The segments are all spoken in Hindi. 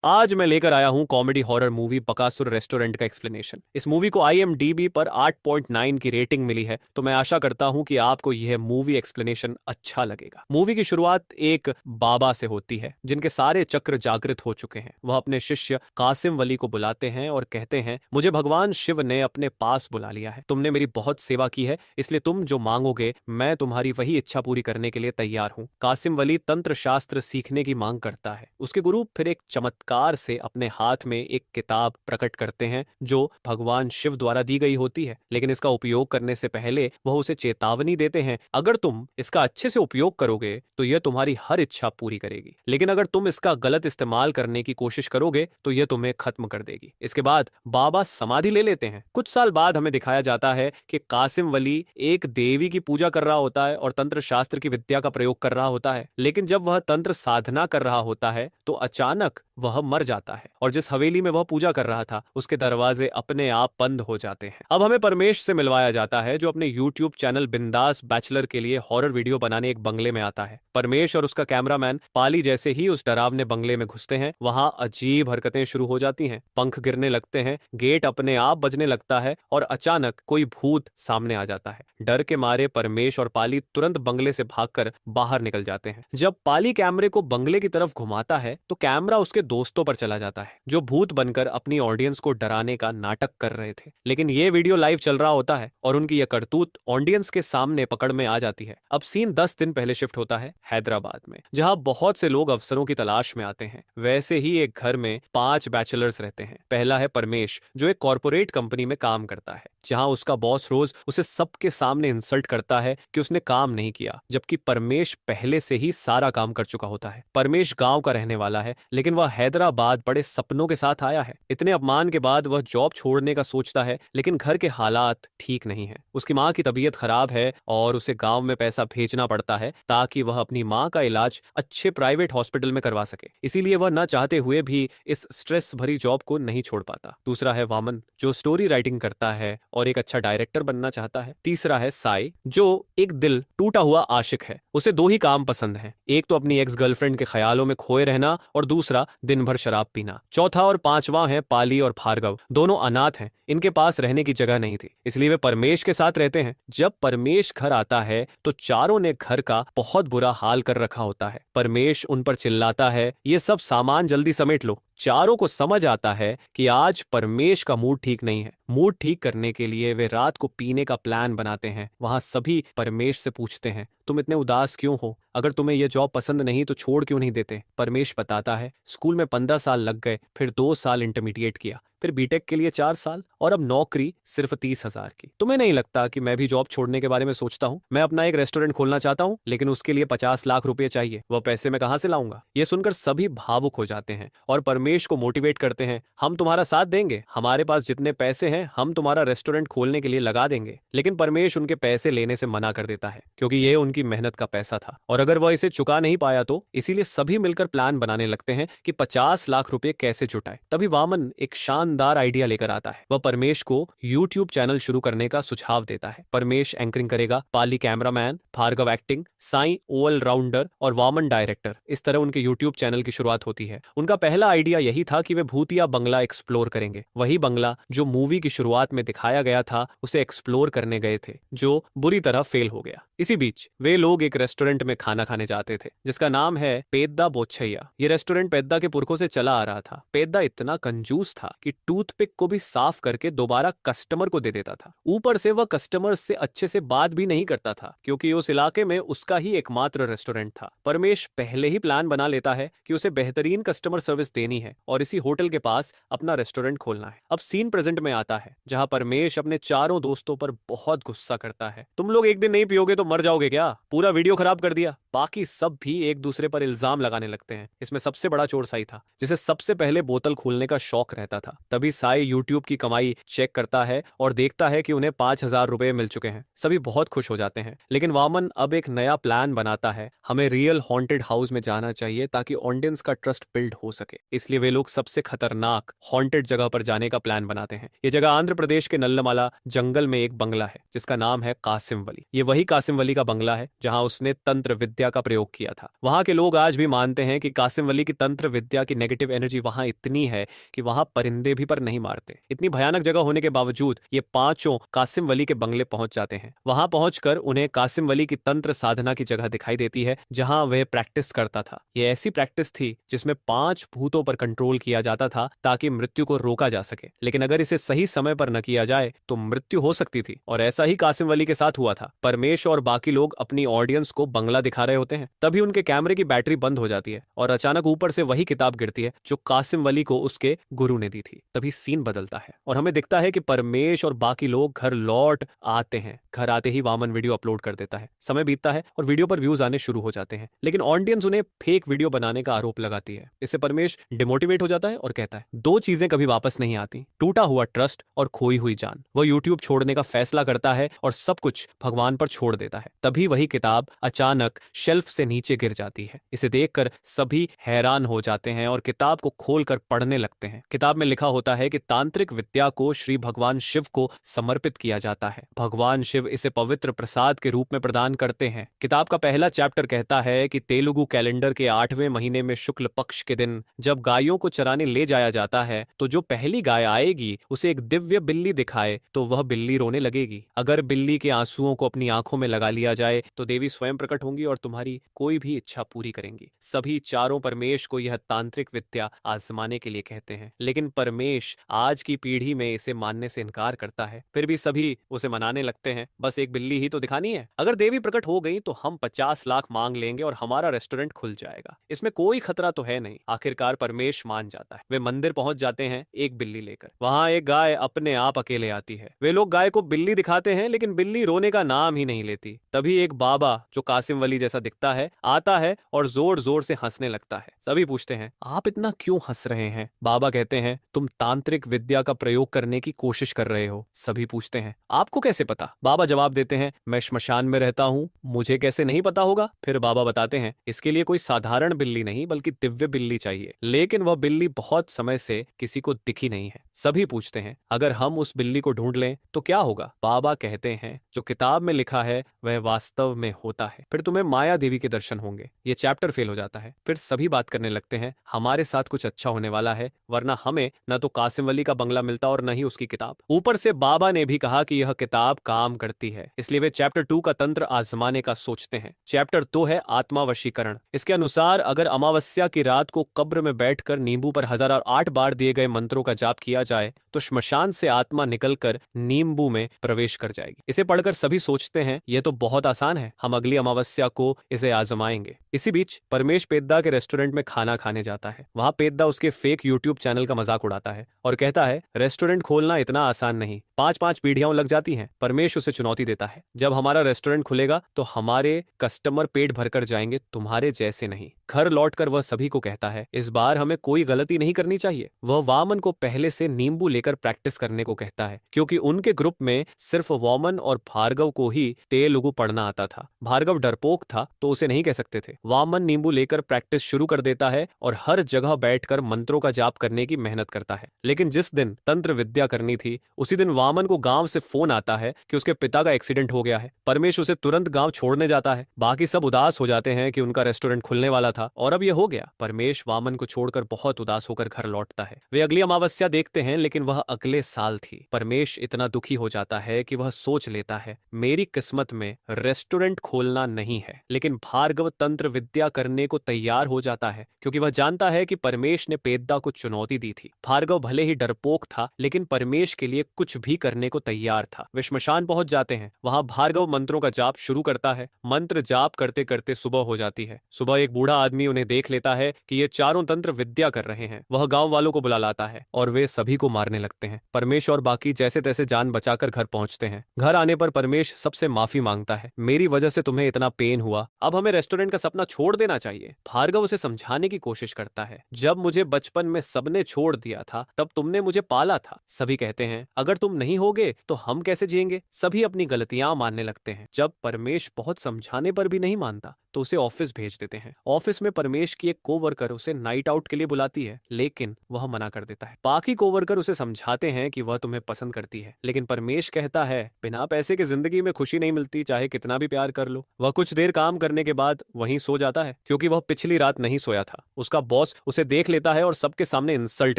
आज मैं लेकर आया हूं comedy horror movie Bakasur restaurant का एक्सप्लेनेशन। इस मूवी को IMDb पर 8.9 की रेटिंग मिली है, तो मैं आशा करता हूं कि आपको यह मूवी एक्सप्लेनेशन अच्छा लगेगा। मूवी की शुरुआत एक बाबा से होती है जिनके सारे चक्र जागृत हो चुके हैं। वह अपने शिष्य कासिम वली को बुलाते हैं और कहते हैं, मुझे भगवान शिव ने अपने पास बुला लिया है। तुमने मेरी बहुत सेवा की है, इसलिए तुम जो मांगोगे मैं तुम्हारी वही इच्छा पूरी करने के लिए तैयार हूं। कासिम वली तंत्र शास्त्र सीखने की मांग करता है। उसके गुरु फिर एक चमत्कार से अपने हाथ में एक किताब प्रकट करते हैं जो भगवान शिव द्वारा दी गई होती है, लेकिन इसका उपयोग करने से पहले वह उसे चेतावनी देते हैं, अगर तुम इसका अच्छे से उपयोग करोगे तो यह तुम्हारी हर इच्छा पूरी करेगी, लेकिन अगर तुम इसका गलत इस्तेमाल करने की कोशिश करोगे तो यह तुम्हें खत्म कर देगी। इसके बाद बाबा समाधि ले लेते हैं। कुछ साल बाद हमें दिखाया जाता है कि कासिम वली एक देवी की पूजा कर रहा होता है और तंत्र शास्त्र की विद्या का प्रयोग कर रहा होता है, लेकिन जब वह तंत्र साधना कर रहा होता है तो अचानक वह मर जाता है और जिस हवेली में वह पूजा कर रहा था उसके दरवाजे अपने आप बंद हो जाते हैं। अब हमें परमेश से मिलवाया जाता है जो अपने YouTube चैनल बिंदास बैचलर के लिए हॉरर वीडियो बनाने एक बंगले में आता है। परमेश और उसका कैमरामैन पाली जैसे ही उस डरावने बंगले में घुसते हैं, वहां अजीब हरकतें शुरू हो जाती हैं। पंख गिरने लगते हैं, गेट अपने आप बजने लगता है और अचानक कोई भूत सामने आ जाता है। डर के मारे परमेश और पाली तुरंत बंगले से भागकर बाहर निकल जाते हैं। जब पाली कैमरे को बंगले की तरफ घुमाता है तो कैमरा उसके दोस्तों पर चला जाता है जो भूत बनकर अपनी ऑडियंस को डराने का नाटक कर रहे थे, लेकिन ये वीडियो लाइव चल रहा होता है और उनकी यह करतूत ऑडियंस के सामने पकड़ में आ जाती है। अब सीन 10 दिन पहले शिफ्ट होता है हैदराबाद में, जहां बहुत से लोग अवसरों की तलाश में आते हैं। वैसे ही एक घर में 5 बैचलर्स रहते हैं। पहला है परमेश जो एक कॉर्पोरेट कंपनी में काम करता है, जहां उसका बॉस रोज उसे सबके सामने इंसल्ट करता है कि उसने काम नहीं किया, जबकि परमेश पहले से ही सारा काम कर चुका होता है। परमेश गांव का रहने वाला है, लेकिन वह हैदराबाद बड़े सपनों के साथ आया है। इतने अपमान के बाद वह जॉब छोड़ने का सोचता है, लेकिन घर के हालात ठीक नहीं है। उसकी माँ की तबीयत खराब है और उसे गांव में पैसा भेजना पड़ता है ताकि वह अपनी माँ का इलाज अच्छे प्राइवेट हॉस्पिटल में करवा सके। इसीलिए वह न चाहते हुए भी इस स्ट्रेस भरी जॉब को नहीं छोड़ पाता। दूसरा है वामन जो स्टोरी राइटिंग करता है और एक अच्छा डायरेक्टर बनना चाहता है। तीसरा है साई जो एक दिल टूटा हुआ आशिक है। उसे 2 ही काम पसंद है, एक तो अपनी एक्स गर्लफ्रेंड के ख्यालों में खोए रहना और दूसरा दिन भर शराब पीना। चौथा और पांचवा है पाली और भार्गव, दोनों अनाथ हैं, इनके पास रहने की जगह नहीं थी, इसलिए वे परमेश के साथ रहते हैं। जब परमेश घर आता है तो चारों ने घर का बहुत बुरा हाल कर रखा होता है। परमेश उन पर चिल्लाता है, ये सब सामान जल्दी समेट लो। चारों को समझ आता है कि आज परमेश का मूड ठीक नहीं है। मूड ठीक करने के लिए वे रात को पीने का प्लान बनाते हैं। वहां सभी परमेश से पूछते हैं, तुम इतने उदास क्यों हो? अगर तुम्हें यह जॉब पसंद नहीं तो छोड़ क्यों नहीं देते? परमेश बताता है, स्कूल में 15 साल लग गए, फिर 2 साल इंटरमीडिएट किया, फिर बीटेक के लिए 4 साल और अब नौकरी सिर्फ 30,000 की। तुम्हें नहीं लगता कि मैं भी जॉब छोड़ने के बारे में सोचता हूँ? मैं अपना एक रेस्टोरेंट खोलना चाहता हूँ, लेकिन उसके लिए 50 लाख रुपए चाहिए। वह पैसे मैं कहाँ से लाऊंगा? यह सुनकर सभी भावुक हो जाते हैं और परमेश को मोटिवेट करते हैं, हम तुम्हारा साथ देंगे, हमारे पास जितने पैसे हैं हम तुम्हारा रेस्टोरेंट खोलने के लिए लगा देंगे। लेकिन परमेश उनके पैसे लेने से मना कर देता है क्योंकि यह उनकी मेहनत का पैसा था और अगर वह इसे चुका नहीं पाया तो। इसीलिए सभी मिलकर प्लान बनाने लगते हैं कि 50 लाख रुपए कैसे जुटाए। तभी वामन एक शानदार आइडिया लेकर आता है। वह परमेश को YouTube चैनल शुरू करने का सुझाव देता है। परमेश एंकरिंग करेगा, Pali cameraman, Bhargav acting, Sai all rounder और वामन डायरेक्टर। इस तरह उनके YouTube चैनल की शुरुआत होती है। उनका पहला आइडिया यही था कि वे भूतिया बंगला एक्सप्लोर करेंगे, वही बंगला जो मूवी की शुरुआत में दिखाया गया था, उसे एक्सप्लोर करने गए थे, जो बुरी तरह फेल हो गया। इसी बीच वे लोग एक रेस्टोरेंट में खाना खाने जाते थे जिसका नाम है पेद्दा बोच्छैया। ये रेस्टोरेंट पेद्दा के पुरखों से चला आ रहा था। पेद्दा इतना कंजूस था कि टूथपिक को भी साफ करके दोबारा कस्टमर को दे देता था। ऊपर से वह कस्टमर से अच्छे से बात भी नहीं करता था क्योंकि उस इलाके में उसका ही एकमात्र रेस्टोरेंट था। परमेश पहले ही प्लान बना लेता है कि उसे बेहतरीन कस्टमर सर्विस देनी है और इसी होटल के पास अपना रेस्टोरेंट खोलना है। अब सीन प्रेजेंट में आता है जहां परमेश अपने चारों दोस्तों पर बहुत गुस्सा करता है, तुम लोग एक दिन नहीं पियोगे तो मर जाओगे क्या? पूरा वीडियो खराब कर दिया। बाकी सब भी एक दूसरे पर इल्जाम लगाने लगते हैं। इसमें सबसे बड़ा चोर साई था जिसे सबसे पहले बोतल खोलने का शौक रहता था। तभी साई यूट्यूब की कमाई चेक करता है और देखता है कि उन्हें 5,000 रुपए मिल चुके हैं। सभी बहुत खुश हो जाते हैं, लेकिन वामन अब एक नया प्लान बनाता है, हमें रियल हॉन्टेड हाउस में जाना चाहिए ताकि ऑडियंस का ट्रस्ट बिल्ड हो सके। इसलिए वे लोग सबसे खतरनाक हॉन्टेड जगह पर जाने का प्लान बनाते हैं। ये जगह आंध्र प्रदेश के नल्लमाला जंगल में एक बंगला है जिसका नाम है कासिम वली। ये वही कासिम वली का बंगला है है जहां उसने तंत्र विद्या का प्रयोग किया था। वहां के लोग आज भी मानते हैं कि कासिम वली की तंत्र विद्या की नेगेटिव एनर्जी वहां इतनी है कि वहां परिंदे भी पर नहीं मारते। इतनी भयानक जगह होने के बावजूद ये पांचों कासिम वली के बंगले पहुंच जाते हैं। वहां पहुंचकर उन्हें कासिम वली की तंत्र साधना की जगह दिखाई देती है जहां वह प्रैक्टिस करता था। यह ऐसी प्रैक्टिस थी जिसमें 5 भूतों पर कंट्रोल किया जाता था ताकि मृत्यु को रोका जा सके, लेकिन अगर इसे सही समय पर न किया जाए तो मृत्यु हो सकती थी। और ऐसा ही कासिम वली के साथ हुआ था। परमेश और बाकी लोग अपनी ऑडियंस को बंगला दिखा रहे होते हैं, तभी उनके कैमरे की बैटरी बंद हो जाती है और अचानक ऊपर से वही किताब गिरती है जो कासिम वली को उसके गुरु ने दी थी। तभी सीन बदलता है और हमें दिखता है कि परमेश और बाकी लोग घर लौट आते हैं। घर आते ही वामन वीडियो अपलोड कर देता है। समय बीतता है और वीडियो पर व्यूज आने शुरू हो जाते हैं, लेकिन ऑडियंस उन्हें फेक वीडियो बनाने का आरोप लगाती है। इससे परमेश डिमोटिवेट हो जाता है और कहता है 2 चीजें कभी वापस नहीं आती, टूटा हुआ ट्रस्ट और खोई हुई जान। वह यूट्यूब छोड़ने का फैसला करता है और सब कुछ भगवान पर छोड़ देता है। तभी वही किताब अचानक शेल्फ से नीचे गिर जाती है। इसे देखकर सभी हैरान हो जाते हैं और किताब को खोलकर पढ़ने लगते हैं। किताब में लिखा होता है कि तांत्रिक विद्या को श्री भगवान शिव को समर्पित किया जाता है। भगवान शिव इसे पवित्र प्रसाद के रूप में प्रदान करते हैं। किताब का पहला चैप्टर कहता है कि तेलुगु कैलेंडर के 8वें महीने में शुक्ल पक्ष के दिन जब गायों को चराने ले जाया जाता है तो जो पहली गाय आएगी उसे एक दिव्य बिल्ली दिखाए तो वह बिल्ली रोने लगेगी। अगर बिल्ली के आंसुओं को अपनी आंखों में लगा लिया जाए तो देवी स्वयं प्रकट होंगी और तुम्हारी कोई भी इच्छा पूरी करेंगी। सभी चारों परमेश को यह तांत्रिक विद्या आजमाने के लिए कहते हैं, लेकिन परमेश आज की पीढ़ी में इसे मानने से इनकार करता है। फिर भी सभी उसे मनाने लगते हैं। बस एक बिल्ली ही तो दिखानी है। अगर देवी प्रकट हो गई तो हम 50 लाख मांग लेंगे और हमारा रेस्टोरेंट खुल जाएगा। इसमें कोई खतरा तो है नहीं। आखिरकार परमेश मान जाता है। वे मंदिर पहुंच जाते हैं एक बिल्ली लेकर। वहां एक गाय अपने आप अकेले आती है। वे लोग गाय को बिल्ली दिखाते हैं, लेकिन बिल्ली रोने का नाम ही नहीं लेती। तभी एक बाबा जो कासिम वली जैसा दिखता है आता है और जोर जोर से हंसने लगता है। सभी पूछते हैं आप इतना क्यों हंस रहे हैं? बाबा कहते हैं तुम तांत्रिक विद्या का प्रयोग करने की कोशिश कर रहे हो। सभी पूछते हैं आपको कैसे पता? बाबा जवाब देते हैं मैं श्मशान में रहता हूँ, मुझे कैसे नहीं पता होगा? फिर बाबा बताते हैं इसके लिए कोई साधारण बिल्ली नहीं बल्कि दिव्य बिल्ली चाहिए, लेकिन वह बिल्ली बहुत समय से किसी को दिखी नहीं है। सभी पूछते हैं अगर हम उस बिल्ली को ढूंढ लें तो क्या होगा? बाबा कहते हैं जो किताब में लिखा है वह वास्तव में होता है। फिर तुम्हें माया देवी के दर्शन होंगे। ये चैप्टर फेल हो जाता है। फिर सभी बात करने लगते हैं हमारे साथ कुछ अच्छा होने वाला है, वरना हमें न तो कासिम वली का बंगला मिलता और न ही उसकी किताब। ऊपर से बाबा ने भी कहा कि यह किताब काम करती है, इसलिए वे चैप्टर 2 का तंत्र आजमाने का सोचते हैं। चैप्टर 2 है आत्मा वशीकरण। इसके अनुसार अगर अमावस्या की रात को कब्र में बैठकर नींबू पर 1008 बार दिए गए मंत्रों का जाप किया जाए तो श्मशान से आत्मा निकलकर नींबू में प्रवेश कर जाएगी। इसे पढ़कर सभी सोचते हैं यह तो बहुत आसान है, हम अगली अमावस्या को इसे आजमाएंगे। इसी बीच परमेश पेद्दा के रेस्टोरेंट में खाना खाने जाता है। वहां पेद्दा उसके फेक यूट्यूब चैनल का मजाक उड़ाता है और कहता है रेस्टोरेंट खोलना इतना आसान नहीं, 5-5 पीढ़ियां लग जाती हैं। परमेश उसे चुनौती देता है जब हमारा रेस्टोरेंट खुलेगा तो हमारे कस्टमर पेट भरकर जाएंगे, तुम्हारे जैसे नहीं। घर लौटकर वह सभी को कहता है इस बार हमें कोई गलती नहीं करनी चाहिए। वह वामन को पहले से नींबू लेकर प्रैक्टिस करने को कहता है क्योंकि उनके ग्रुप में सिर्फ वामन और भार्गव को ही तेलुगु पढ़ना आता था। भार्गव डरपोक था तो उसे नहीं कह सकते थे। वामन नींबू लेकर प्रैक्टिस शुरू कर देता है और हर जगह बैठकर मंत्रों का जाप करने की मेहनत करता है। लेकिन जिस दिन तंत्र विद्या करनी थी उसी दिन वामन को गांव से फोन आता है कि उसके पिता का एक्सीडेंट हो गया है। परमेश उसे तुरंत गांव छोड़ने जाता है। बाकी सब उदास हो जाते हैं कि उनका रेस्टोरेंट खुलने वाला था और अब यह हो गया। परमेश वामन को छोड़कर बहुत उदास होकर घर लौटता है। वे अगली अमावस्या देखते हैं लेकिन वह अगले साल थी। परमेश इतना दुखी हो जाता है कि वह सोच लेता है मेरी किस्मत में रेस्टोरेंट खोलना नहीं है। लेकिन भार्गव तंत्र विद्या करने को तैयार हो जाता है क्योंकि वह जानता है कि परमेश ने पेद्दा को चुनौती दी थी। भार्गव भले ही डरपोक था लेकिन परमेश के लिए कुछ भी करने को तैयार था। वे श्मशान पहुंच जाते हैं। वहां भार्गव मंत्रों का जाप शुरू करता है। मंत्र जाप करते करते सुबह हो जाती है। सुबह एक बूढ़ा आदमी उन्हें देख लेता है कि ये चारों तंत्र विद्या कर रहे हैं। वह गांव वालों को बुला लाता है और वे सभी को मारने लगते हैं। परमेश और बाकी जैसे तैसे जान बचाकर घर पहुंचते हैं। घर आने पर परमेश सबसे माफी मांगता है, मेरी वजह से तुम्हें इतना पेन हुआ, अब हमें रेस्टोरेंट का सपना छोड़ देना चाहिए। भार्गव उसे समझाने की कोशिश करता है, जब मुझे बचपन में सबने छोड़ दिया था तब तुमने मुझे पाला था। सभी कहते हैं अगर तुम नहीं होगे तो हम कैसे जिएंगे। सभी अपनी गलतियां मानने लगते हैं। जब परमेश बहुत समझाने पर भी नहीं मानता तो उसे ऑफिस भेज देते हैं। ऑफिस में परमेश की एक कोवर्कर उसे नाइट आउट के लिए बुलाती है, लेकिन वह मना कर देता है। बाकी कोवर्कर उसे समझाते हैं कि वह तुम्हें पसंद करती है, लेकिन परमेश कहता है बिना पैसे के जिंदगी में खुशी नहीं मिलती, चाहे कितना भी प्यार कर लो। वह कुछ देर काम करने के बाद वहीं सो जाता है, क्योंकि वह पिछली रात नहीं सोया था। उसका बॉस उसे देख लेता है और सबके सामने इंसल्ट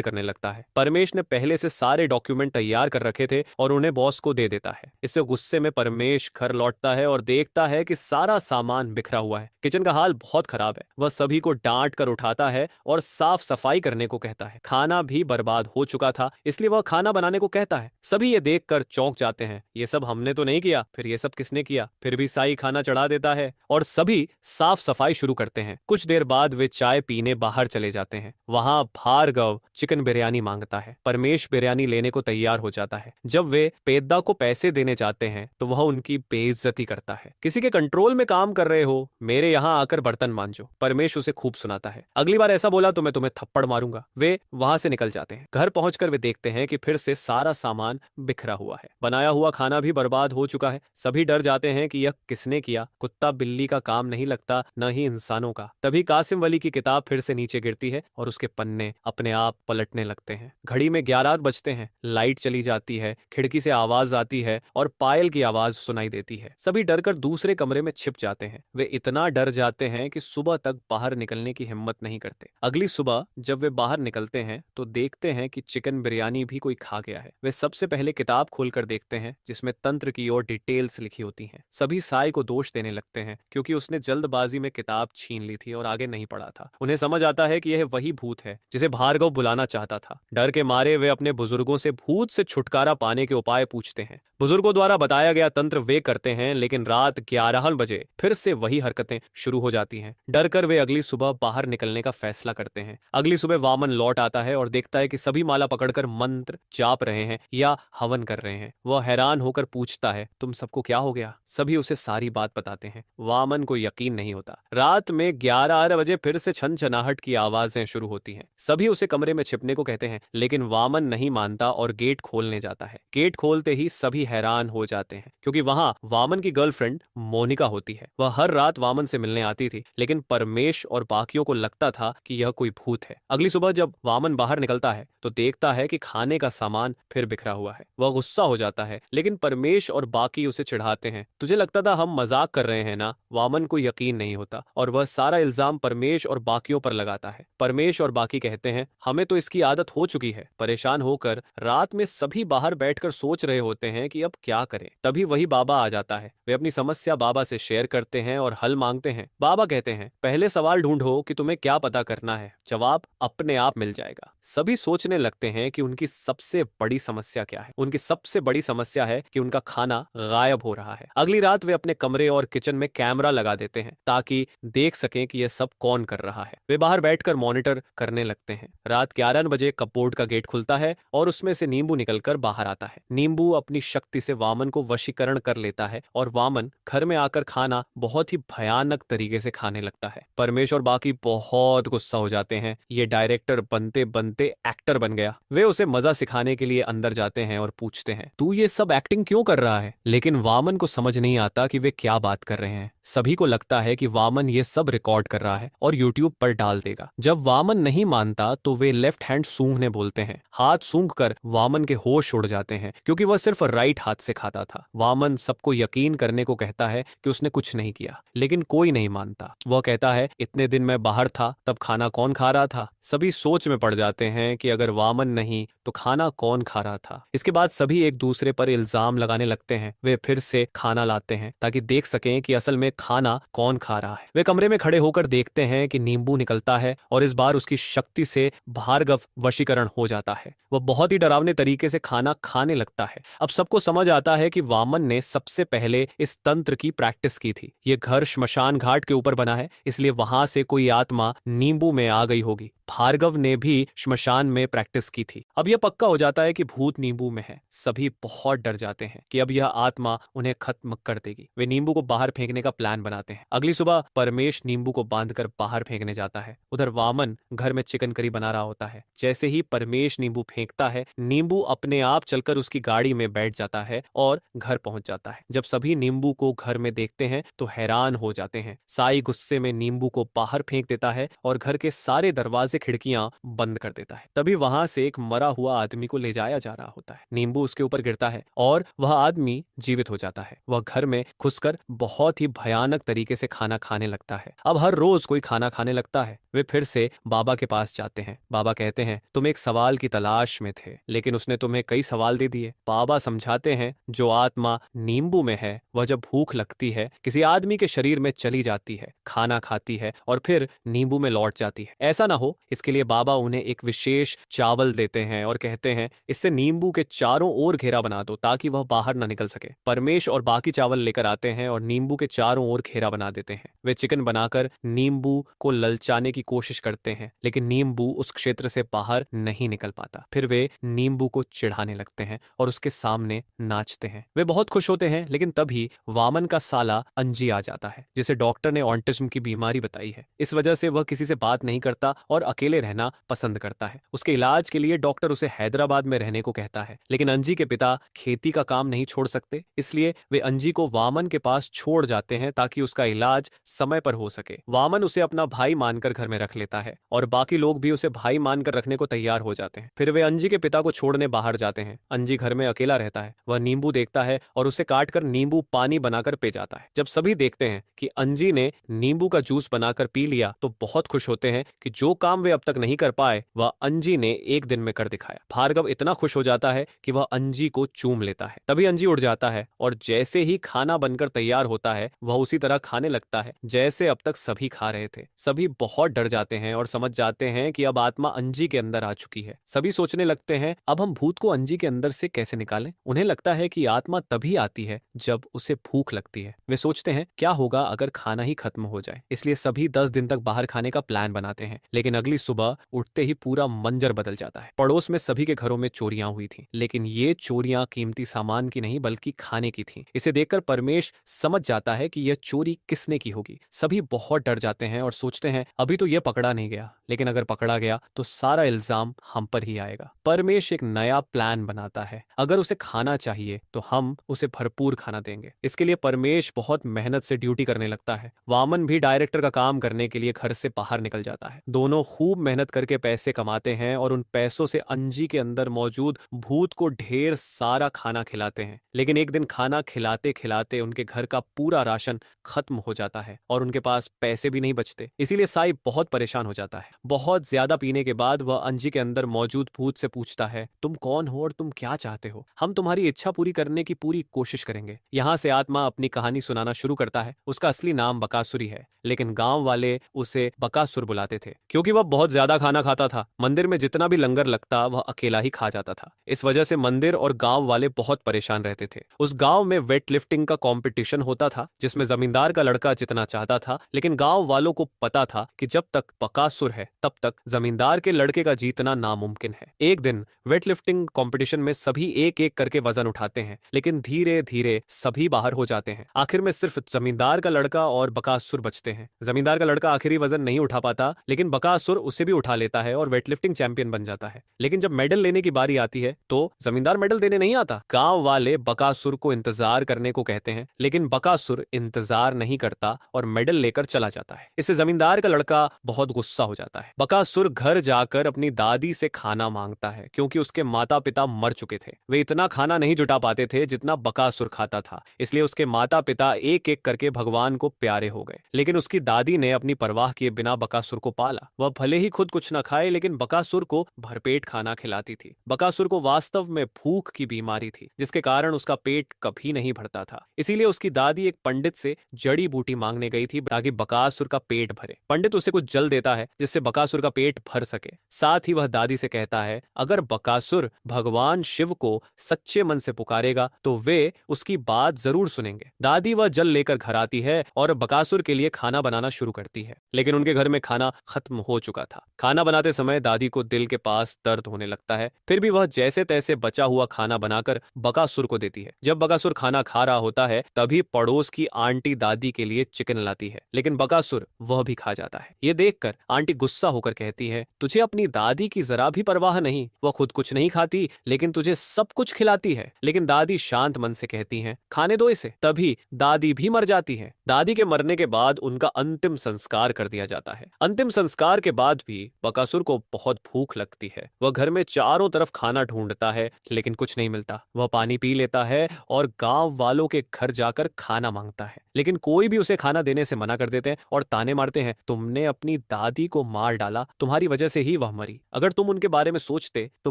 करने लगता है। परमेश ने पहले से सारे डॉक्यूमेंट तैयार कर रखे थे और उन्हें बॉस को दे देता है। इससे गुस्से में परमेश घर लौटता है और देखता है कि सारा सामान बिखरा हुआ है। किचन का हाल बहुत खराब है। वह सभी को डांट कर उठाता है और साफ सफाई करने को कहता है। खाना भी बर्बाद हो चुका था, इसलिए वह खाना बनाने को कहता है। सभी ये देखकर चौंक जाते हैं। ये सब हमने तो नहीं किया, फिर ये सब किसने किया? फिर भी साई खाना चढ़ा देता है और सभी साफ सफाई शुरू करते हैं। कुछ देर बाद वे चाय पीने बाहर चले जाते हैं। वहां भार्गव चिकन बिरयानी मांगता है। परमेश बिरयानी लेने को तैयार हो जाता है। जब वे पेद्दा को पैसे देने जाते हैं तो वह उनकी बेइज्जती करता है। किसी के कंट्रोल में काम कर रहे हो, मेरे यहाँ आकर बर्तन मांजो। परमेश उसे खूब सुनाता है। अगली बार ऐसा बोला तो मैं तुम्हें थप्पड़ मारूंगा। वे वहां से निकल जाते हैं। घर पहुंचकर वे देखते हैं कि फिर से सारा सामान बिखरा हुआ है। बनाया हुआ खाना भी बर्बाद हो चुका है। सभी डर जाते हैं कि यह किसने किया। कुत्ता बिल्ली का काम नहीं लगता, न ही इंसानों का। तभी कासिम वली की किताब फिर से नीचे गिरती है और उसके पन्ने अपने आप पलटने लगते हैं। घड़ी में 11 बजते हैं। लाइट चली जाती है, खिड़की से आवाज आती है और पायल की आवाज सुनाई देती है। सभी डरकर दूसरे कमरे में छिप जाते हैं। वे इतना डर जाते हैं कि सुबह तक बाहर निकलने की हिम्मत नहीं करते। अगली सुबह जब वे बाहर निकलते हैं तो देखते हैं कि चिकन बिरयानी भी कोई खा गया है। वे सबसे पहले किताब खोलकर देखते हैं, जिसमें तंत्र की और डिटेल्स लिखी होती हैं। सभी साई को दोष देने लगते हैं, क्योंकि उसने जल्दबाजी में किताब छीन ली थी और आगे नहीं पढ़ा था। उन्हें समझ आता है कि यह वही भूत है जिसे भार्गव बुलाना चाहता था। डर के मारे वे अपने बुजुर्गों से भूत से छुटकारा पाने के उपाय पूछते हैं। बुजुर्गों द्वारा बताया गया तंत्र वे करते हैं, लेकिन रात 11 बजे फिर से वही हरकतें शुरू हो जाती हैं। डरकर वे अगली सुबह बाहर निकलने का फैसला करते हैं। अगली सुबह वामन लौट आता है और देखता है कि सभी माला पकड़कर मंत्र जाप रहे हैं या हवन कर रहे हैं। वह हैरान होकर पूछता है, तुम सबको क्या हो गया? सभी उसे सारी बात बताते हैं। वामन को यकीन नहीं होता। रात में 11 बजे फिर से छनछनाहट की आवाजें शुरू होती हैं। सभी उसे कमरे में छिपने को कहते हैं, लेकिन वामन नहीं मानता और गेट खोलने जाता है। गेट खोलते ही सभी हैरान हो जाते हैं, क्योंकि वहां वामन की गर्लफ्रेंड मोनिका होती है। वह हर रात वामन से मिलने आती थी, लेकिन परमेश और बाकियों को लगता था कि यह कोई भूत है। अगली सुबह जब वामन बाहर निकलता है तो देखता है कि खाने का सामान फिर बिखरा हुआ है। वह गुस्सा हो जाता है, लेकिन परमेश और बाकी उसे चिढ़ाते हैं। तुझे लगता था हम मजाक कर रहे हैं ना? वामन को यकीन नहीं होता और वह सारा इल्जाम परमेश और बाकियों पर लगाता है। परमेश और बाकी कहते हैं, हमें तो इसकी आदत हो चुकी है। परेशान होकर रात में सभी बाहर बैठकर सोच रहे होते हैं कि अब क्या करें। तभी वही बाबा आ जाता है। वे अपनी समस्या बाबा से शेयर करते हैं और हल मांगते हैं। बाबा कहते हैं, पहले सवाल ढूंढो कि तुम्हें क्या पता करना है, जवाब अपने आप मिल जाएगा। सभी सोचने लगते हैं कि उनकी सबसे बड़ी समस्या क्या है। उनकी सबसे बड़ी समस्या है कि उनका खाना गायब हो रहा है। अगली रात वे अपने कमरे और किचन में कैमरा लगा देते हैं ताकि देख सकें कि यह सब कौन कर रहा है। वे बाहर बैठकर मॉनिटर करने लगते हैं। रात 11 बजे कपबोर्ड का गेट खुलता है और उसमें से नींबू निकलकर बाहर आता है। नींबू अपनी शक्ति से वामन को वशीकरण कर लेता है और वामन घर में आकर खाना बहुत ही भयानक तरीके से खाने लगता है। परमेश और बाकी बहुत गुस्सा हो जाते हैं। ये डायरेक्टर बनते बनते एक्टर बन गया। वे उसे मजा सिखाने के लिए अंदर जाते हैं और पूछते हैं, तू ये सब एक्टिंग क्यों कर रहा है? लेकिन वामन को समझ नहीं आता कि वे क्या बात कर रहे हैं। सभी को लगता है कि वामन ये सब रिकॉर्ड कर रहा है और यूट्यूब पर डाल देगा। जब वामन नहीं मानता तो वे लेफ्ट हैंड सूंघने बोलते हैं। हाथ सूंघकर वामन के होश उड़ जाते हैं, क्योंकि वह सिर्फ राइट हाथ से खाता था। वामन सबको यकीन करने को कहता है कि उसने कुछ नहीं किया, लेकिन कोई नहीं मानता। वह कहता है, इतने दिन मैं बाहर था तब खाना कौन खा रहा था? सभी सोच में पड़ जाते हैं कि अगर वामन नहीं तो खाना कौन खा रहा था। इसके बाद सभी एक दूसरे पर इल्जाम लगाने लगते हैं। वे फिर से खाना लाते हैं ताकि देख सकें कि असल में खाना कौन खा रहा है। वे कमरे में खड़े होकर देखते हैं कि नींबू निकलता है और इस बार उसकी शक्ति से भार्गव वशीकरण हो जाता है। वह बहुत ही डरावने तरीके से खाना खाने लगता है। अब सबको समझ आता है कि वामन ने सबसे पहले इस तंत्र की प्रैक्टिस की थी। ये घर श्मशान घाट के ऊपर बना है, इसलिए वहां से कोई आत्मा नींबू में आ गई होगी। भार्गव ने भी श्मशान में प्रैक्टिस की थी। अब यह पक्का हो जाता है कि भूत नींबू में है। सभी बहुत डर जाते हैं कि अब यह आत्मा उन्हें खत्म कर देगी। वे नींबू को बाहर फेंकने का प्लान बनाते हैं। अगली सुबह परमेश नींबू को बांधकर बाहर फेंकने जाता है। उधर वामन घर में चिकन करी बना रहा होता है। जैसे ही परमेश नींबू फेंकता है, नींबू अपने आप चलकर उसकी गाड़ी में बैठ जाता है और घर पहुंच जाता है। जब सभी नींबू को घर में देखते हैं तो हैरान हो जाते हैं। साई गुस्से में नींबू को बाहर फेंक देता है और घर के सारे दरवाजे खिड़कियां बंद कर देता है। तभी वहां से एक मरा हुआ आदमी को ले जाया जा रहा होता है। नींबू उसके ऊपर गिरता है और वह आदमी जीवित हो जाता है। वह घर में घुसकर बहुत ही भयानक तरीके से खाना खाने लगता है। अब हर रोज कोई खाना खाने लगता है। वे फिर से बाबा के पास जाते हैं। बाबा कहते हैं, तुम एक सवाल की तलाश में थे, लेकिन उसने तुम्हें कई सवाल दे दिए। बाबा समझाते हैं, जो आत्मा नींबू में है वह जब भूख लगती है किसी आदमी के शरीर में चली जाती है, खाना खाती है और फिर नींबू में लौट जाती है। ऐसा ना हो इसके लिए बाबा उन्हें एक विशेष चावल देते हैं और कहते हैं, इससे नींबू के चारों ओर घेरा बना दो ताकि वह बाहर ना निकल सके। परमेश और बाकी चावल लेकर आते हैं और नींबू के चारों ओर घेरा बना देते हैं। वे चिकन बनाकर नींबू को ललचाने की कोशिश करते हैं, लेकिन नींबू उस क्षेत्र से बाहर नहीं निकल पाता। फिर वे नींबू को चिढ़ाने लगते हैं और उसके सामने नाचते हैं। वे बहुत खुश होते हैं, लेकिन तभी वामन का साला अंजी आ जाता है, जिसे डॉक्टर ने ऑटिज्म की बीमारी बताई है। इस वजह से वह किसी से बात नहीं करता और अकेले रहना पसंद करता है। उसके इलाज के लिए डॉक्टर उसे हैदराबाद में रहने को कहता है, लेकिन अंजी के पिता खेती का काम नहीं छोड़ सकते, इसलिए वे अंजी को वामन के पास छोड़ जाते हैं ताकि उसका इलाज समय पर हो सके। वामन उसे अपना भाई मानकर घर में रख लेता है और बाकी लोग भी उसे भाई मानकर रखने को तैयार हो जाते हैं। फिर वे अंजी के पिता को छोड़ने बाहर जाते हैं। अंजी घर में अकेला रहता है। वह नींबू देखता है और उसे काटकर नींबू पानी बनाकर पी जाता है। जब सभी देखते हैं कि अंजी ने नींबू का जूस बनाकर पी लिया तो बहुत खुश होते हैं कि जो काम वे अब तक नहीं कर पाए वह अंजी ने एक दिन में कर दिखाया। भार्गव इतना खुश हो जाता है कि वह अंजी को चूम लेता है। तभी अंजी उड़ जाता है और जैसे ही खाना बनकर तैयार होता है वह उसी तरह खाने लगता है जैसे अब तक सभी खा रहे थे। सभी बहुत डर जाते हैं और समझ जाते हैं कि अब आत्मा अंजी के अंदर आ चुकी है। सभी सोचने लगते हैं, अब हम भूत को अंजी के अंदर से कैसे निकालें। उन्हें लगता है कि आत्मा तभी आती है जब उसे भूख लगती है। वे सोचते हैं क्या होगा अगर खाना ही खत्म हो जाए, इसलिए सभी 10 दिन तक बाहर खाने का प्लान बनाते हैं। लेकिन अगली सुबह उठते ही पूरा मंजर बदल जाता है। पड़ोस में सभी के घरों में चोरियां हुई थी, लेकिन ये चोरियां कीमती सामान की नहीं बल्कि खाने की थी। इसे देखकर परमेश समझ जाता है कि यह चोरी किसने की होगी। सभी बहुत डर जाते हैं और सोचते हैं अभी तो यह पकड़ा नहीं गया, लेकिन अगर पकड़ा गया तो सारा इल्जाम हम पर ही आएगा। परमेश एक नया प्लान बनाता है। अगर उसे खाना चाहिए तो हम उसे भरपूर खाना देंगे। इसके लिए परमेश बहुत मेहनत से ड्यूटी करने लगता है। वामन भी डायरेक्टर का काम करने के लिए घर से बाहर निकल जाता है। दोनों खूब मेहनत करके पैसे कमाते हैं और उन पैसों से अंजी के अंदर मौजूद भूत को ढेर सारा खाना खिलाते हैं। लेकिन एक दिन खाना खिलाते खिलाते उनके घर का पूरा राशन खत्म हो जाता है और उनके पास पैसे भी नहीं बचते। इसीलिए साई बहुत परेशान हो जाता है। बहुत ज्यादा पीने के बाद वह अंजी के अंदर मौजूद भूत से पूछता है, तुम कौन हो और तुम क्या चाहते हो? हम तुम्हारी इच्छा पूरी करने की पूरी कोशिश करेंगे। यहाँ से आत्मा अपनी कहानी सुनाना शुरू करता है। उसका असली नाम बकासुरी है, लेकिन गांव वाले उसे बकासुर बुलाते थे क्योंकि वह बहुत ज्यादा खाना खाता था। मंदिर में जितना भी लंगर लगता वह अकेला ही खा जाता था। इस वजह से मंदिर और गांव वाले बहुत परेशान रहते थे। उस गांव में वेट लिफ्टिंग का कंपटीशन होता था जिसमें जमींदार का लड़का जितना चाहता था, लेकिन गांव वालों को पता था कि जब तक बकासुर है तब तक जमींदार के लड़के का जीतना नामुमकिन है। एक दिन वेट लिफ्टिंग कॉम्पिटिशन में सभी एक एक करके वजन उठाते हैं, लेकिन धीरे धीरे सभी बाहर हो जाते हैं। आखिर में सिर्फ जमींदार का लड़का और बकासुर बचते हैं। जमींदार का लड़का आखिरी वजन नहीं उठा पाता, लेकिन बकासुर उसे भी उठा लेता है और वेटलिफ्टिंग चैंपियन बन जाता है। लेकिन जब मेडल लेने की बारी आती है तो जमींदार मेडल देने नहीं आता। गांव वाले बकासुर को इंतजार करने को कहते हैं, लेकिन बकासुर इंतजार नहीं करता और मेडल लेकर चला जाता है। इससे जमींदार का लड़का बहुत गुस्सा हो जाता है। बकासुर घर जाकर अपनी दादी से खाना मांगता है क्योंकि उसके माता पिता मर चुके थे। वे इतना खाना नहीं जुटा पाते थे जितना बकासुर खाता था, इसलिए उसके माता पिता एक एक करके भगवान को प्यारे हो गए। लेकिन उसकी दादी ने अपनी परवाह किए बिना बकासुर को पाला। वह भले ही खुद कुछ न खाए, लेकिन बकासुर को भरपेट खाना खिलाती थी। बकासुर को वास्तव में भूख की बीमारी थी, जिसके कारण उसका पेट कभी नहीं भरता था। इसीलिए उसकी दादी एक पंडित से जड़ी बूटी मांगने गई थी ताकि बकासुर का पेट भरे। पंडित उसे कुछ जल देता है जिससे बकासुर का पेट भर सके। साथ ही वह दादी से कहता है, अगर बकासुर भगवान शिव को सच्चे मन से पुकारेगा तो वे उसकी बात जरूर सुनेंगे। दादी वह जल लेकर घर आती है और बकासुर के लिए खाना बनाना शुरू करती है, लेकिन उनके घर में खाना खत्म हो चुका चुका था। खाना बनाते समय दादी को दिल के पास दर्द होने लगता है, फिर भी वह जैसे तैसे बचा हुआ खाना बनाकर बकासुर को देती है। जब बकासुर खाना खा रहा होता है तभी पड़ोस की आंटी दादी के लिए चिकन लाती है, लेकिन बकासुर वह भी खा जाता है। ये देखकर आंटी गुस्सा होकर कहती है, तुझे अपनी दादी की जरा भी परवाह नहीं, वह खुद कुछ नहीं खाती लेकिन तुझे सब कुछ खिलाती है। लेकिन दादी शांत मन से कहती है, खाने दो इसे। तभी दादी भी मर जाती है। दादी के मरने के बाद उनका अंतिम संस्कार कर दिया जाता है। अंतिम संस्कार के बाद भी बकासुर को बहुत भूख लगती है। वह घर में चारों तरफ खाना ढूंढता है लेकिन कुछ नहीं मिलता। वह पानी पी लेता है और गांव वालों के घर जाकर खाना मांगता है, लेकिन कोई भी उसे खाना देने से मना कर देते हैं और ताने मारते हैं, तुमने अपनी दादी को मार डाला, तुम्हारी वजह से ही वह मरी। अगर तुम उनके बारे में सोचते तो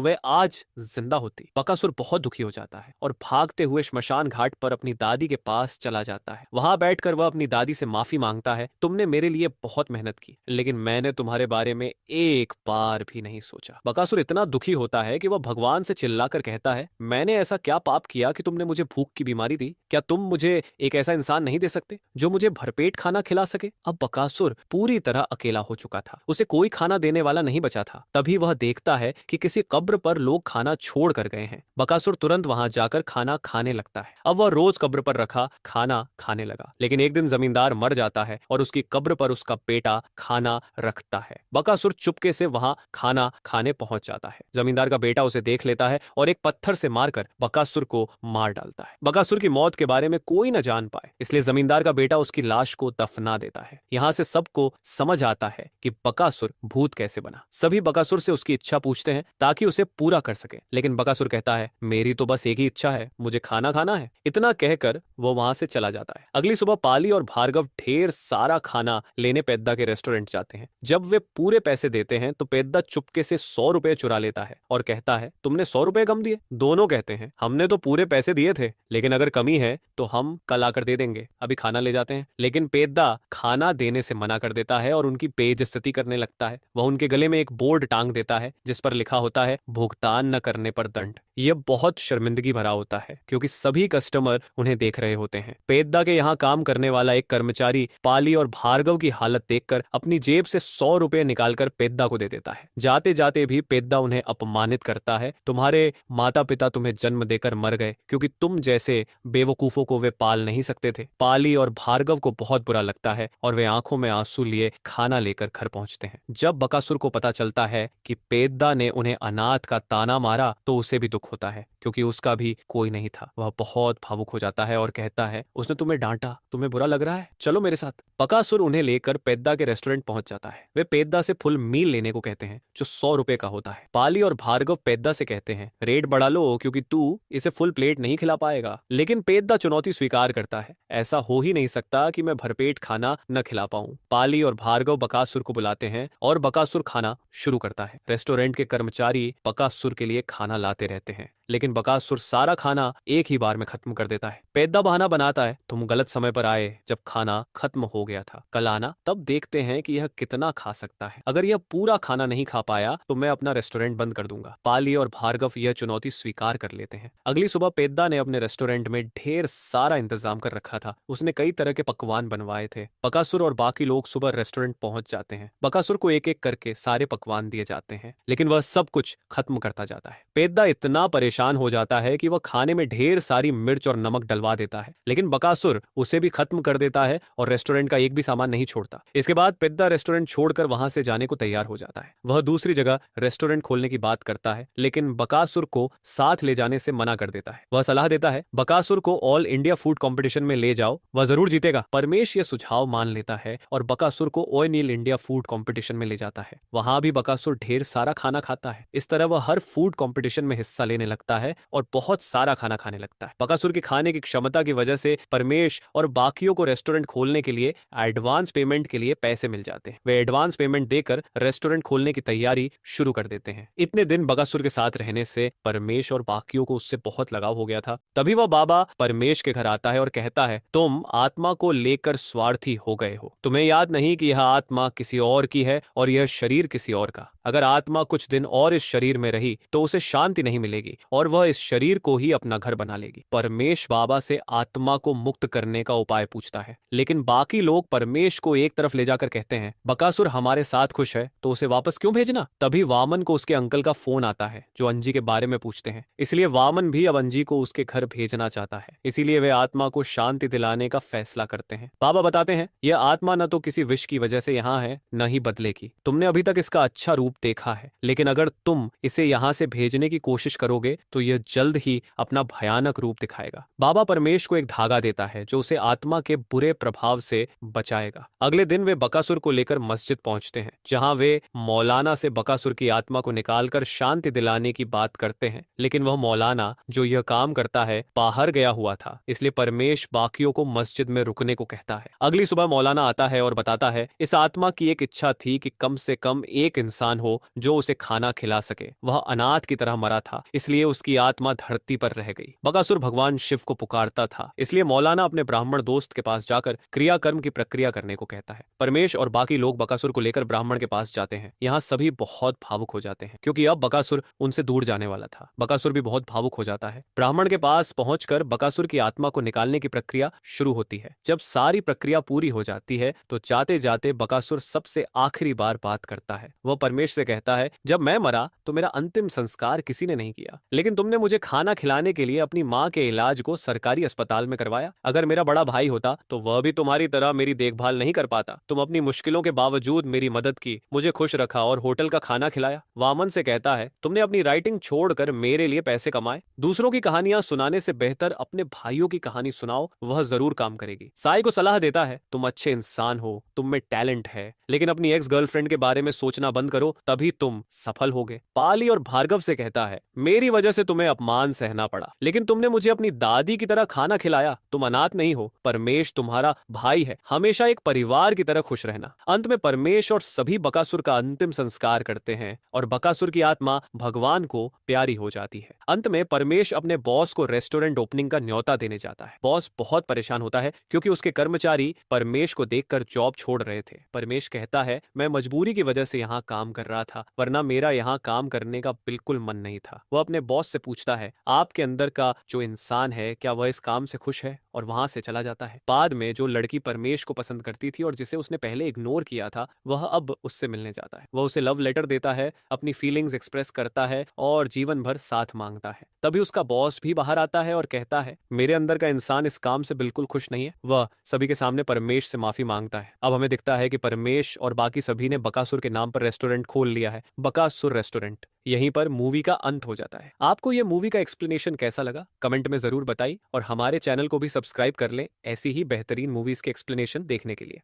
वह आज जिंदा होती। बकासुर बहुत दुखी हो जाता है और भागते हुए श्मशान घाट पर अपनी दादी के पास चला जाता है। वहां बैठकर वह अपनी दादी से माफी मांगता है, तुमने मेरे लिए बहुत मेहनत की लेकिन मैंने तुम्हारे बारे में एक बार भी नहीं सोचा। बकासुर इतना दुखी होता है कि वह भगवान से चिल्लाकर कहता है, मैंने ऐसा क्या पाप किया कि तुमने मुझे भूख की बीमारी दी? क्या तुम मुझे एक ऐसा इंसान नहीं दे सकते जो मुझे भरपेट खाना खिला सके? अब बकासुर पूरी तरह अकेला हो चुका था। उसे कोई खाना देने वाला नहीं बचा था। तभी वह देखता है कि किसी कब्र पर लोग खाना छोड़ कर गए हैं। बकासुर तुरंत वहां जाकर खाना खाने लगता है। अब वह रोज कब्र पर रखा खाना खाने लगा, लेकिन एक दिन जमींदार मर जाता है और उसकी कब्र पर उसका बेटा खाना रखता है। बकासुर चुपके से वहां खाना खाने पहुंच जाता है। जमींदार का बेटा उसे देख लेता है और एक पत्थर से मारकर बकासुर को मार डालता है। बकासुर की मौत के बारे में कोई न जान पाए, इसलिए जमींदार का बेटा उसकी लाश को दफना देता है। यहां से सबको समझ आता है कि बकासुर भूत कैसे बना। सभी बकासुर से उसकी इच्छा पूछते हैं ताकि उसे पूरा कर सके, लेकिन बकासुर कहता है, मेरी तो बस एक ही इच्छा है, मुझे खाना खाना है। इतना कहकर वो वहां से चला जाता है। अगली सुबह पाली और भार्गव ढेर सारा खाना लेने पेद्दा के रेस्टोरेंट जाते हैं। जब वे पूरे पैसे देते हैं तो पेद्दा चुपके से 100 रुपए चुरा लेता है और कहता है, तुमने 100 रुपए कम दिए? दोनों कहते हैं, हमने तो पूरे पैसे दिए थे, लेकिन अगर कमी है तो हम कल आकर दे देंगे, अभी खाना ले जाते हैं। लेकिन पेद्दा खाना देने से मना कर देता है और उनकी बेइज्जती करने लगता है। वह उनके गले में एक बोर्ड टांग देता है जिस पर लिखा होता है, भुगतान न करने पर दंड। यह बहुत शर्मिंदगी भरा होता है क्योंकि सभी कस्टमर उन्हें देख रहे होते हैं। पेद्दा के यहाँ काम करने वाला एक कर्मचारी पाली और भार्गव की हालत देखकर अपनी जेब से 100 रुपए निकालकर पेद्दा को दे देता है। जाते जाते भी पेद्दा उन्हें अपमानित करता है, तुम्हारे माता पिता तुम्हें जन्म देकर मर गए क्योंकि तुम जैसे बेवकूफों को वे पाल नहीं सकते थे। पाली और भार्गव को बहुत बुरा लगता है और वे आंखों में आंसू लिए खाना लेकर घर पहुंचते हैं। जब बकासुर को पता चलता है कि पेद्दा ने उन्हें अनाथ का ताना मारा तो उसे भी दुख होता है क्योंकि उसका भी कोई नहीं था। वह बहुत भावुक हो जाता है और कहता है, उसने तुम्हें डांटा, तुम्हें बुरा लग रहा है, चलो मेरे साथ। बकासुर उन्हें लेकर पेद्दा के रेस्टोरेंट पहुंच जाता है। वे पेद्दा से फुल मील लेने को कहते हैं जो 100 रुपए का होता है। पाली और भार्गव पेद्दा से कहते हैं, रेट बढ़ा लो क्योंकि तू इसे फुल प्लेट नहीं खिला पाएगा। लेकिन पेद्दा चुनौती स्वीकार करता है, ऐसा हो ही नहीं सकता कि मैं भरपेट खाना न खिला पाऊं। पाली और भार्गव बकासुर को बुलाते हैं और बकासुर खाना शुरू करता है। रेस्टोरेंट के कर्मचारी बकासुर के लिए खाना लाते रहते हैं, लेकिन बकासुर सारा खाना एक ही बार में खत्म कर देता है। पेद्दा बहाना बनाता है, तुम गलत समय पर आए जब खाना खत्म हो गया था, कल आना तब देखते हैं कि यह कितना खा सकता है। अगर यह पूरा खाना नहीं खा पाया तो मैं अपना रेस्टोरेंट बंद कर दूंगा। पाली और भार्गव यह चुनौती स्वीकार कर लेते हैं। अगली सुबह पेद्दा ने अपने रेस्टोरेंट में ढेर सारा इंतजाम कर रखा था। उसने कई तरह के पकवान बनवाए थे। बकासुर और बाकी लोग सुबह रेस्टोरेंट पहुंच जाते हैं। बकासुर को एक एक करके सारे पकवान दिए जाते हैं, लेकिन वह सब कुछ खत्म करता जाता है। पेद्दा इतना परेशान हो जाता है कि वह खाने में ढेर सारी मिर्च और नमक डलवा देता है, लेकिन बकासुर उसे भी खत्म कर देता है और रेस्टोरेंट का एक भी सामान नहीं छोड़ता। इसके बाद पेद्दा रेस्टोरेंट छोड़कर वहां से जाने को तैयार हो जाता है। वह दूसरी जगह रेस्टोरेंट खोलने की बात करता है, लेकिन बकासुर को साथ ले जाने से मना कर देता है। वह सलाह देता है, बकासुर को ऑल इंडिया फूड कंपटीशन में ले जाओ, वह जरूर जीतेगा। परमेश यह सुझाव मान लेता है और बकासुर को ऑल इंडिया फूड कंपटीशन में ले जाता है। वहां भी बकासुर ढेर सारा खाना खाता है। इस तरह वह हर फूड कंपटीशन में हिस्सा लेने लगता है और बहुत सारा खाना खाने लगता है। बकासुर की खाने की क्षमता की वजह से परमेश और बाकियों को रेस्टोरेंट खोलने के लिए एडवांस पेमेंट के लिए पैसे मिल जाते हैं। वे एडवांस पेमेंट देकर रेस्टोरेंट खोलने की तैयारी शुरू कर देते हैं। इतने दिन बकासुर के साथ रहने से परमेश और बाकियों को उससे बहुत लगाव हो गया था। तभी वह बाबा परमेश के घर आता है और कहता है, तुम आत्मा को लेकर स्वार्थी हो गए हो। तुम्हें याद नहीं कि यह आत्मा किसी और की है और यह शरीर किसी और का। अगर आत्मा कुछ दिन और इस शरीर में रही तो उसे शांति नहीं मिलेगी और वह इस शरीर को ही अपना घर बना लेगी। परमेश बाबा से आत्मा को मुक्त करने का उपाय पूछता है, लेकिन बाकी लोग परमेश को एक तरफ ले जाकर कहते हैं, बकासुर हमारे साथ खुश है तो उसे वापस क्यों भेजना। तभी वामन को उसके अंकल का फोन आता है जो अंजी के बारे में पूछते हैं, इसलिए वामन भी अब अंजी को उसके घर भेजना चाहता है। इसीलिए वे आत्मा को शांति दिलाने का फैसला करते हैं। बाबा बताते हैं, यह आत्मा न तो किसी विष की वजह से यहाँ है न ही बदले की। तुमने अभी तक इसका अच्छा रूप देखा है, लेकिन अगर तुम इसे यहाँ से भेजने की कोशिश करोगे तो यह जल्द ही अपना भयानक रूप दिखाएगा। बाबा परमेश को एक धागा देता है जो उसे आत्मा के बुरे प्रभाव से बचाएगा। अगले दिन वे बकासुर को लेकर मस्जिद पहुंचते हैं, जहां वे मौलाना से बकासुर की आत्मा को निकालकर शांति दिलाने की बात करते हैं, लेकिन वह मौलाना जो यह काम करता है बाहर गया हुआ था, इसलिए परमेश बाकियों को मस्जिद में रुकने को कहता है। अगली सुबह मौलाना आता है और बताता है, इस आत्मा की एक इच्छा थी कि कम से कम एक इंसान हो जो उसे खाना खिला सके। वह अनाथ की तरह मरा था, इसलिए उसकी आत्मा धरती पर रह गई। बकासुर भगवान शिव को पुकारता था, इसलिए मौलाना अपने ब्राह्मण दोस्त के पास जाकर क्रियाकर्म की प्रक्रिया करने को कहता है। परमेश और बाकी लोग बकासुर को लेकर ब्राह्मण के पास जाते हैं। यहाँ सभी बहुत भावुक हो जाते हैं क्योंकि अब बकासुर उनसे दूर जाने वाला था। बकासुर भी बहुत भावुक हो जाता है। ब्राह्मण के पास पहुंचकर बकासुर की आत्मा को निकालने की प्रक्रिया शुरू होती है। जब सारी प्रक्रिया पूरी हो जाती है तो जाते जाते बकासुर सबसे आखिरी बार बात करता है। वह परमेश से कहता है, जब मैं मरा तो मेरा अंतिम संस्कार किसी ने नहीं किया, लेकिन तुमने मुझे खाना खिलाने के लिए अपनी माँ के इलाज को सरकारी अस्पताल में करवाया। अगर मेरा बड़ा भाई होता तो वह भी तुम्हारी तरह मेरी देखभाल नहीं कर पाता। तुम अपनी मुश्किलों के बावजूद मेरी मदद की, मुझे खुश रखा और होटल का खाना खिलाया। वामन से कहता है, तुमने अपनी राइटिंग छोड़कर मेरे लिए पैसे कमाए। दूसरों की कहानियां सुनाने से बेहतर अपने भाइयों की कहानी सुनाओ, वह जरूर काम करेगी। साई को सलाह देता है, तुम अच्छे इंसान हो, तुम में टैलेंट है, लेकिन अपनी एक्स गर्लफ्रेंड के बारे में सोचना बंद करो, तभी तुम सफल होगे। पाली और भार्गव से कहता है, मेरी वजह से तुम्हें अपमान सहना पड़ा, लेकिन तुमने मुझे अपनी दादी की तरह खाना खिलाया। तुम अनाथ नहीं हो, परमेश तुम्हारा भाई है। हमेशा एक परिवार की तरह खुश रहना। अंत में परमेश और सभी बकासुर का अंतिम संस्कार करते हैं और बकासुर की आत्मा भगवान को प्यारी हो जाती है। अंत में परमेश अपने बॉस को रेस्टोरेंट ओपनिंग का न्योता देने जाता है। बॉस बहुत परेशान होता है क्योंकि उसके कर्मचारी परमेश को देखकर जॉब छोड़ रहे थे। परमेश कहता है, मैं मजबूरी की वजह से यहाँ काम कर रहा था, वरना मेरा यहाँ काम करने का बिल्कुल मन नहीं था। वह अपने बॉस से पूछता है, आपके अंदर का जो इंसान है क्या वह इस काम से खुश है, और वहां से चला जाता है। बाद में जो लड़की परमेश को पसंद करती थी और जिसे उसने पहले इग्नोर किया था, वह अब उससे मिलने जाता है। वह उसे लव लेटर देता है, अपनी फीलिंग्स एक्सप्रेस करता है और जीवन भर साथ मांगता है। तभी उसका बॉस भी बाहर आता है और कहता है, मेरे अंदर का इंसान इस काम से बिल्कुल खुश नहीं है। वह सभी के सामने परमेश से माफी मांगता है। अब हमें दिखता है कि परमेश और बाकी सभी ने बकासुर के नाम पर रेस्टोरेंट खोल लिया है, बकासुर रेस्टोरेंट। यहीं पर मूवी का अंत हो जाता है। आपको यह मूवी का एक्सप्लेनेशन कैसा लगा कमेंट में जरूर बताइए और हमारे चैनल को भी सब्सक्राइब कर लें ऐसी ही बेहतरीन मूवीज के एक्सप्लेनेशन देखने के लिए।